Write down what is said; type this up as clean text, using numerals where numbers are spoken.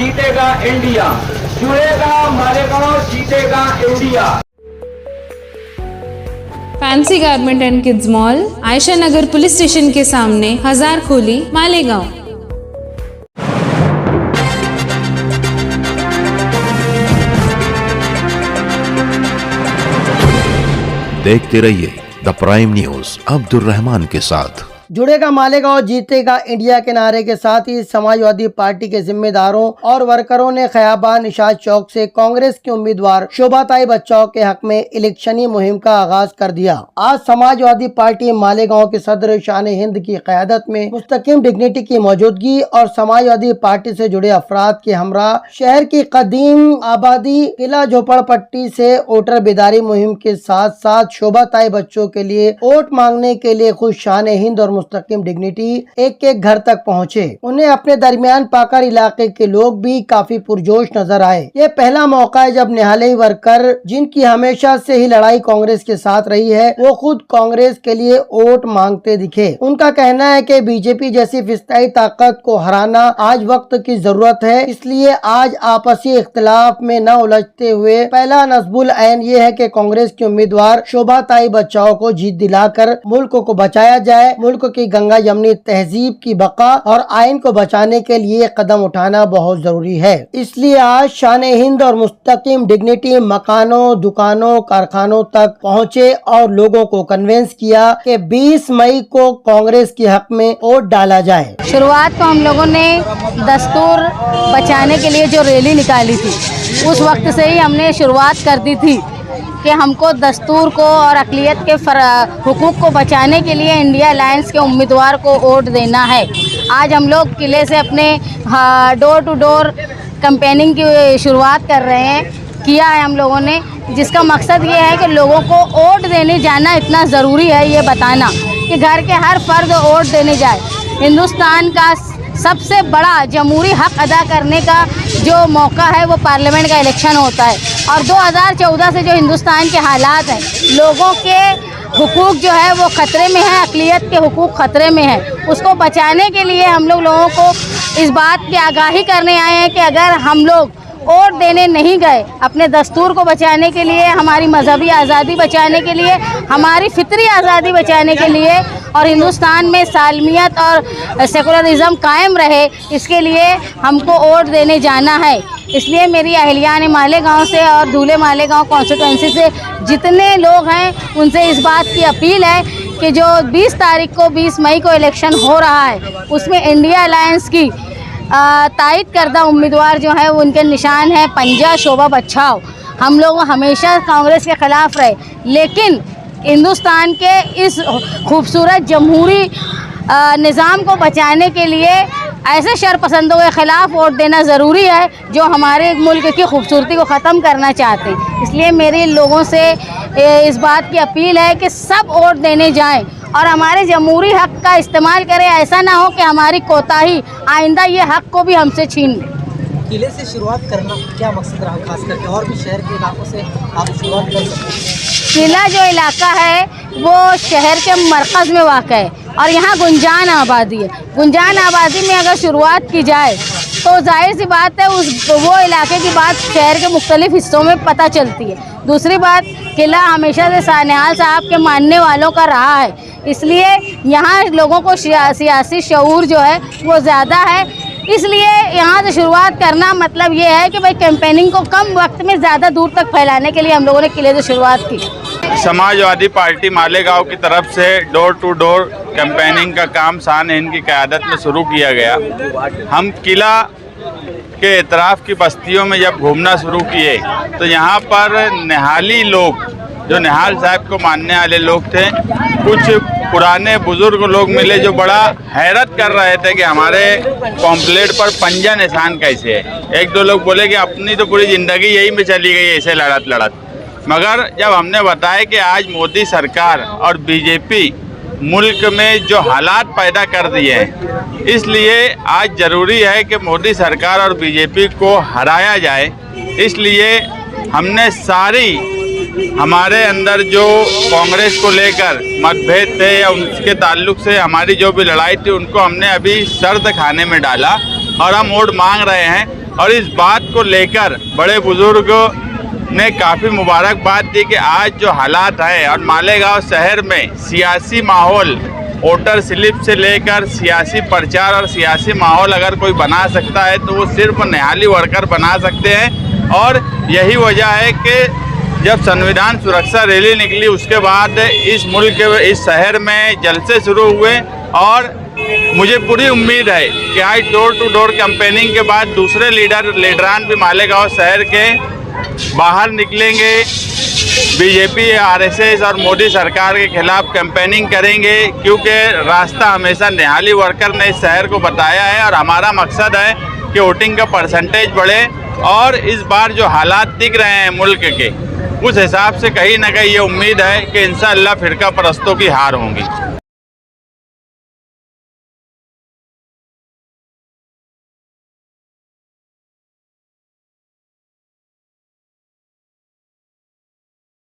जीतेगा इंडिया, जुड़ेगा मालेगांव, जीतेगा India. Fancy garment and kids mall, Ayesha Nagar police station के सामने, हजार खोली, मालेगांव। देखते रहिए the prime news Abdul Rahman के साथ। जुड़ेगा मालेगांव, जीतेगा इंडिया के नारे के साथ ही समाजवादी पार्टी के जिम्मेदारों और वर्करों ने खयाबान निशाद चौक से कांग्रेस के उम्मीदवार शोभाताई बच्चाओं के हक में इलेक्शनी मुहिम का आगाज कर दिया। आज समाजवादी पार्टी मालेगांव के सदर शान-ए-हिंद की क़यादत में मुस्तकिम डिग्निटी की मौजूदगी और समाजवादी पार्टी से जुड़े अफराद के हमरा शहर की कदीम आबादी किला झोपड़पट्टी से वोटर बेदारी मुहिम के साथ साथ शोभाताई बच्चों के लिए वोट मांगने के लिए खुद शान-ए-हिंद और मुस्तकिम डिग्निटी एक एक घर तक पहुँचे। उन्हें अपने दरमियान पाकर इलाके के लोग भी काफी पुरजोश नजर आए। ये पहला मौका है जब निहाली वर्कर, जिनकी हमेशा से ही लड़ाई कांग्रेस के साथ रही है, वो खुद कांग्रेस के लिए वोट मांगते दिखे। उनका कहना है कि बीजेपी जैसी फिस्ताई ताकत को हराना आज वक्त की जरूरत है, इसलिए आज आपसी इख्तिलाफ में न उलझते हुए पहला नस्बुल ऐन ये है कि कांग्रेस के उम्मीदवार शोभाताई बच्चाओं को जीत दिलाकर मुल्क को बचाया जाए। मुल्क की गंगा यमुनी तहजीब की बका और आइन को बचाने के लिए कदम उठाना बहुत जरूरी है। इसलिए आज शान-ए-हिंद और मुस्तकिम डिग्निटी मकानों, दुकानों, कारखानों तक पहुँचे और लोगों को कन्विंस किया कि 20 मई को कांग्रेस के हक में वोट डाला जाए। शुरुआत तो हम लोगों ने दस्तूर बचाने के लिए जो रैली निकाली थी, उस वक्त से ही हमने शुरुआत कर दी थी कि हमको दस्तूर को और अक़लियत के हुकूक को बचाने के लिए इंडिया अलायंस के उम्मीदवार को वोट देना है। आज हम लोग किले से अपने डोर टू डोर कैंपेनिंग की शुरुआत कर रहे हैं, किया है हम लोगों ने, जिसका मकसद ये है कि लोगों को वोट देने जाना इतना ज़रूरी है, ये बताना कि घर के हर फर्द वोट देने जाए। हिंदुस्तान का सबसे बड़ा जमहूरी हक अदा करने का जो मौका है वो पार्लियामेंट का इलेक्शन होता है, और 2014 से जो हिंदुस्तान के हालात हैं, लोगों के हुकूक जो है वो ख़तरे में है, अक़लियत के हुकूक ख़तरे में है, उसको बचाने के लिए हम लोगों को इस बात की आगाही करने आए हैं कि अगर हम लोग वोट देने नहीं गए, अपने दस्तूर को बचाने के लिए, हमारी मजहबी आज़ादी बचाने के लिए, हमारी फितरी आज़ादी बचाने के लिए और हिंदुस्तान में सालमियत और सेकुलरिज़म कायम रहे, इसके लिए हमको वोट देने जाना है। इसलिए मेरी अहलियान मालेगांव से और धूले मालेगांव कॉन्स्टिट्यूंसी से जितने लोग हैं, उनसे इस बात की अपील है कि जो 20 तारीख को 20 मई को इलेक्शन हो रहा है, उसमें इंडिया अलायंस की तायद करदा उम्मीदवार जो है उनके निशान है पंजा शोभा बच्चाओ। हम लोग हमेशा कांग्रेस के ख़िलाफ़ रहे, लेकिन हिंदुस्तान के इस खूबसूरत जमहूरी निज़ाम को बचाने के लिए ऐसे शरपसंदों के ख़िलाफ़ वोट देना ज़रूरी है जो हमारे मुल्क की खूबसूरती को ख़त्म करना चाहते हैं। इसलिए मेरे लोगों से इस बात की अपील है कि सब वोट देने जाएं और हमारे जमहूरी हक़ का इस्तेमाल करें। ऐसा ना हो कि हमारी कोताही आइंदा ये हक़ को भी हमसे छीन ले। किले से शुरुआत करना क्या मकसद रहा, खास करके और भी शहर के इलाकों से आप शुरुआत कर सकते हैं? किला जो इलाका है वो शहर के मरकज़ में वाक़ है और यहाँ गुंजान आबादी है। गुंजान आबादी में अगर शुरुआत की जाए तो जाहिर सी बात है वो इलाके की बात शहर के मुख्तलिफ़ हिस्सों में पता चलती है। दूसरी बात, किला हमेशा से सान्याल साहब के मानने वालों का रहा है, इसलिए यहाँ लोगों को सियासी शऊर जो है वो ज़्यादा है, इसलिए यहाँ से शुरुआत करना मतलब ये है कि भाई कैंपेनिंग को कम वक्त में ज़्यादा दूर तक फैलाने के लिए हम लोगों ने किले से शुरुआत की। समाजवादी पार्टी मालेगांव की तरफ से डोर टू डोर कैंपेनिंग का काम शान-ए-हिंद की क़यादत में शुरू किया गया। हम किला के इतराफ़ की बस्तियों में जब घूमना शुरू किए तो यहाँ पर निहाली लोग, जो निहाल साहब को मानने वाले लोग थे, कुछ पुराने बुजुर्ग लोग मिले जो बड़ा हैरत कर रहे थे कि हमारे पॉम्पलेट पर पंजा निशान कैसे है। एक दो लोग बोले कि अपनी तो पूरी ज़िंदगी यही में चली गई ऐसे लड़त। मगर जब हमने बताया कि आज मोदी सरकार और बीजेपी मुल्क में जो हालात पैदा कर दिए हैं, इसलिए आज ज़रूरी है कि मोदी सरकार और बीजेपी को हराया जाए। इसलिए हमने हमारे अंदर जो कांग्रेस को लेकर मतभेद थे या उसके ताल्लुक से हमारी जो भी लड़ाई थी, उनको हमने अभी सर्द खाने में डाला और हम वोट मांग रहे हैं और इस बात को लेकर बड़े बुजुर्गों ने काफ़ी मुबारकबाद दी कि आज जो हालात है और मालेगांव शहर में सियासी माहौल, वोटर स्लिप से लेकर सियासी प्रचार और सियासी माहौल अगर कोई बना सकता है तो वो सिर्फ निहाली वर्कर बना सकते हैं। और यही वजह है कि जब संविधान सुरक्षा रैली निकली उसके बाद इस मुल्क के इस शहर में जलसे शुरू हुए और मुझे पूरी उम्मीद है कि आज डोर टू डोर कैंपेनिंग के बाद दूसरे लीडरान भी मालेगांव शहर के बाहर निकलेंगे, बीजेपी, आरएसएस और मोदी सरकार के खिलाफ कैंपेनिंग करेंगे, क्योंकि रास्ता हमेशा निहाली वर्कर ने इस शहर को बताया है और हमारा मकसद है कि वोटिंग का परसेंटेज बढ़े। और इस बार जो हालात दिख रहे हैं मुल्क के, उस हिसाब से कहीं ना कहीं ये उम्मीद है कि इंशाअल्लाह फिरका परस्तों की हार होंगी।